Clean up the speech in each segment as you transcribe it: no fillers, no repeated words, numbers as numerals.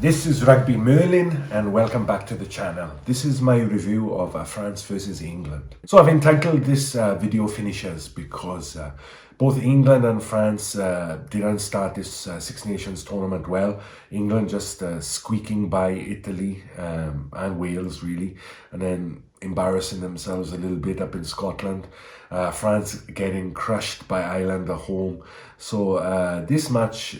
This is Rugby Merlin and welcome back to the channel. This is my review of France versus England. So I've entitled this video Finishers because both England and France didn't start this Six Nations tournament well. England just squeaking by Italy and Wales really, and then embarrassing themselves a little bit up in Scotland. France getting crushed by Ireland at home. So this match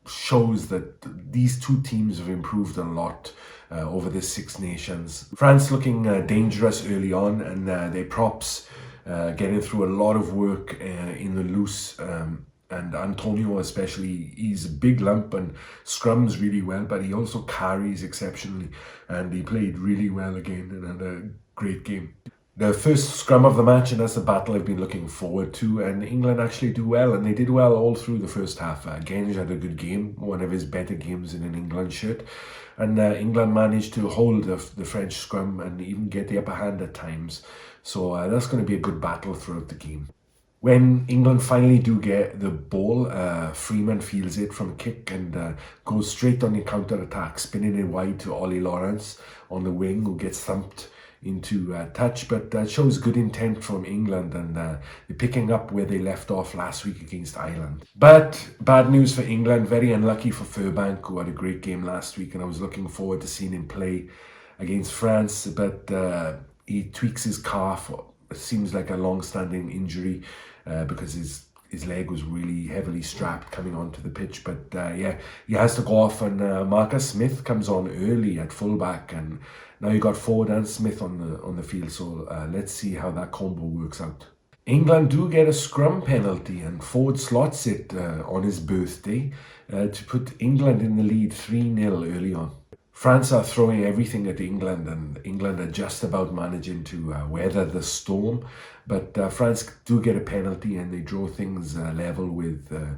shows that these two teams have improved a lot over the Six Nations. France looking dangerous early on, and their props getting through a lot of work in the loose. And Antonio especially, he's a big lump and scrums really well, but he also carries exceptionally, and he played really well again and had a great game. The first scrum of the match, and that's the battle I've been looking forward to, and England actually do well, and they did well all through the first half. Genge had a good game, one of his better games in an England shirt, and England managed to hold the French scrum and even get the upper hand at times. So that's going to be a good battle throughout the game. When England finally do get the ball, Freeman feels it from a kick and goes straight on the counter-attack, spinning it wide to Ollie Lawrence on the wing, who gets thumped into touch, but that shows good intent from England, and they're picking up where they left off last week against Ireland. But bad news for England, very unlucky for Furbank, who had a great game last week, and I was looking forward to seeing him play against France, but he tweaks his calf. It seems like a long-standing injury because his leg was really heavily strapped coming onto the pitch. But yeah, he has to go off, and Marcus Smith comes on early at fullback, and now you got Ford and Smith on the field. So let's see how that combo works out. England do get a scrum penalty, and Ford slots it on his birthday to put England in the lead 3-0 early on. France are throwing everything at England, and England are just about managing to weather the storm. But France do get a penalty, and they draw things level with the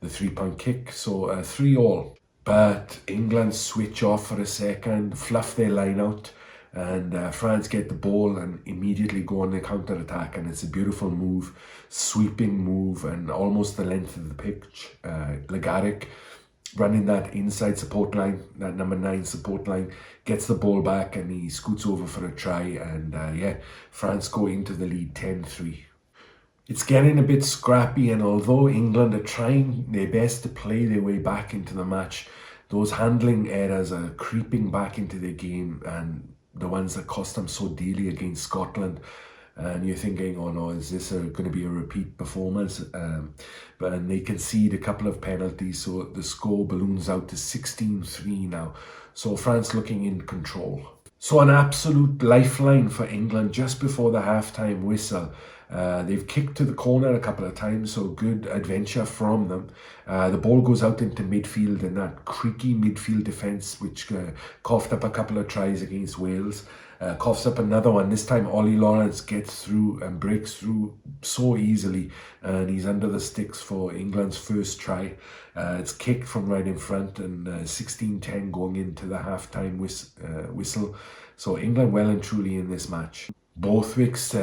3-point kick. So 3-3. But England switch off for a second, fluff their line out, and France get the ball and immediately go on the counter-attack. And it's a beautiful move, sweeping move, and almost the length of the pitch. Legaric running that inside support line, that number 9 support line, gets the ball back and he scoots over for a try, and yeah, France go into the lead 10-3. It's getting a bit scrappy, and although England are trying their best to play their way back into the match, those handling errors are creeping back into their game, and the ones that cost them so dearly against Scotland. And you're thinking, oh no, is this going to be a repeat performance? But they concede a couple of penalties, so the score balloons out to 16-3 now. So France looking in control. So an absolute lifeline for England just before the halftime whistle. They've kicked to the corner a couple of times, so good adventure from them. The ball goes out into midfield, and that creaky midfield defence, which coughed up a couple of tries against Wales, coughs up another one. This time Ollie Lawrence gets through and breaks through so easily, and he's under the sticks for England's first try. It's kicked from right in front, and 16-10 going into the halftime whistle. So England well and truly in this match. Borthwick's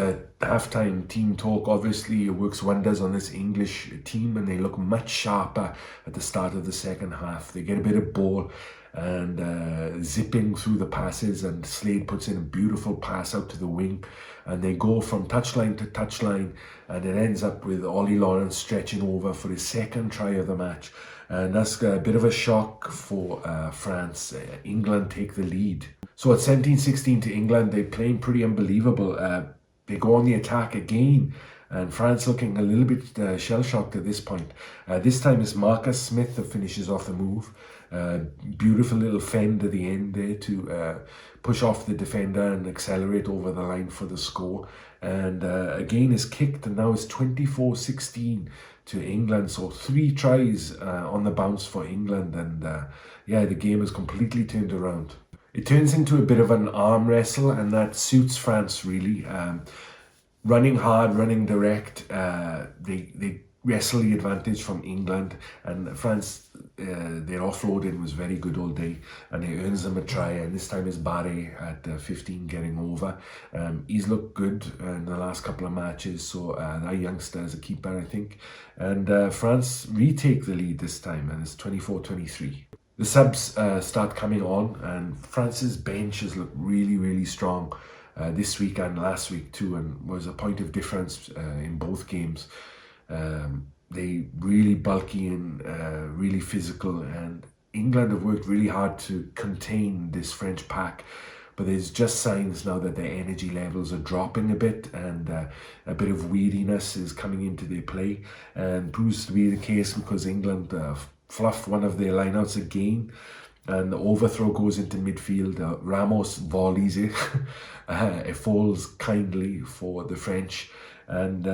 halftime team talk obviously works wonders on this English team, and they look much sharper at the start of the second half. They get a bit of ball and zipping through the passes, and Slade puts in a beautiful pass out to the wing, and they go from touchline to touchline, and it ends up with Ollie Lawrence stretching over for his second try of the match. And that's a bit of a shock for France. England take the lead. So at 17-16 to England, they're playing pretty unbelievable. They go on the attack again, and France looking a little bit shell-shocked at this point. This time it's Marcus Smith that finishes off the move. Beautiful little fend at the end there to push off the defender and accelerate over the line for the score. And again is kicked, and now it's 24-16 to England. So 3 tries on the bounce for England, and yeah, the game is completely turned around. It turns into a bit of an arm wrestle, and that suits France really. Running hard, running direct, they wrestle the advantage from England, and France, their offloading was very good all day, and it earns them a try, and this time is Barre at 15 getting over. He's looked good in the last couple of matches, so that youngster is a keeper, I think. And France retake the lead this time, and it's 24-23. The subs start coming on, and France's bench has looked really, really strong this week and last week too, and was a point of difference in both games. They really bulky and really physical, and England have worked really hard to contain this French pack. But there's just signs now that their energy levels are dropping a bit, and a bit of weariness is coming into their play, and proves to be the case because England fluffed one of their lineouts again, and the overthrow goes into midfield. Ramos volleys it. It falls kindly for the French, and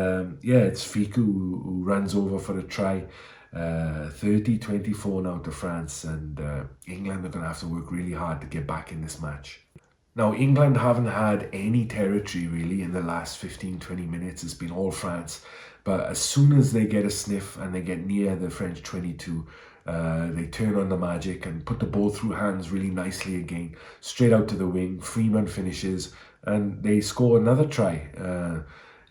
yeah, it's Fiku who runs over for a try. 30-24 now to France, and England are going to have to work really hard to get back in this match. Now, England haven't had any territory really in the last 15-20 minutes. It's been all France. But as soon as they get a sniff and they get near the French 22, they turn on the magic and put the ball through hands really nicely again, straight out to the wing. Freeman finishes, and they score another try.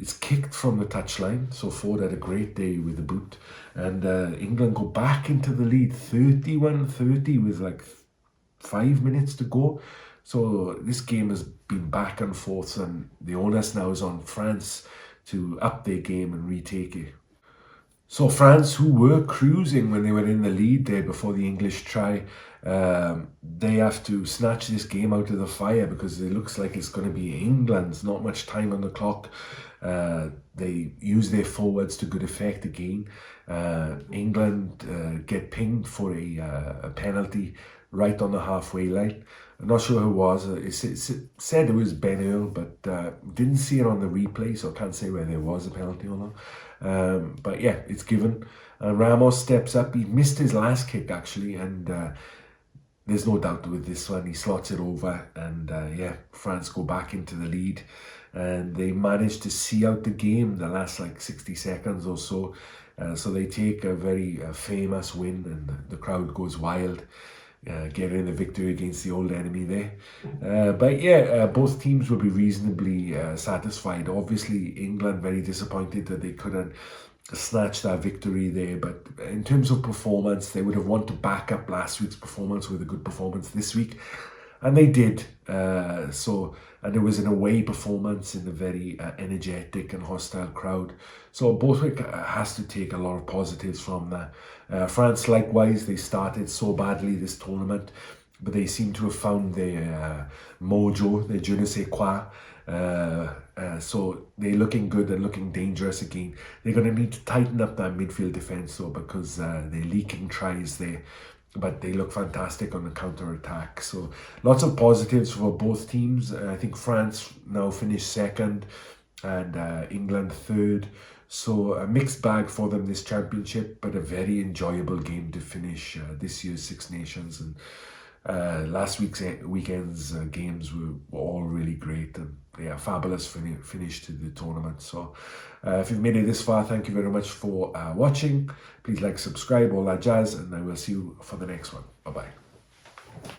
It's kicked from the touchline, so Ford had a great day with the boot. And England go back into the lead, 31-30 with like 5 minutes to go. So this game has been back and forth, and the onus now is on France to up their game and retake it. So France, who were cruising when they were in the lead there before the English try, they have to snatch this game out of the fire because it looks like it's going to be England's. Not much time on the clock. They use their forwards to good effect again. England get pinged for a penalty right on the halfway line. I'm not sure who it was. It said it was Ben Earl, but didn't see it on the replay, so I can't say whether there was a penalty or not. But yeah, it's given. Ramos steps up. He missed his last kick, actually, and there's no doubt with this one. He slots it over, and yeah, France go back into the lead. And they manage to see out the game the last like 60 seconds or so. So they take a very famous win, and the crowd goes wild. Getting the victory against the old enemy there. But yeah, both teams will be reasonably satisfied. Obviously, England very disappointed that they couldn't snatch that victory there. But in terms of performance, they would have wanted to back up last week's performance with a good performance this week. And they did. And it was an away performance in a very energetic and hostile crowd. So Borthwick has to take a lot of positives from that. France, likewise, they started so badly this tournament, but they seem to have found their mojo, their je ne sais quoi. So they're looking good and looking dangerous again. They're going to need to tighten up that midfield defence though, because they're leaking tries there. But they look fantastic on the counter-attack. So lots of positives for both teams. I think France now finished second and England third. So a mixed bag for them this championship, but a very enjoyable game to finish this year's Six Nations. And last weekend's games were all really great, and yeah, fabulous finish to the tournament. So if you've made it this far, thank you very much for watching. Please like, subscribe, all that jazz, and I will see you for the next one. Bye-bye.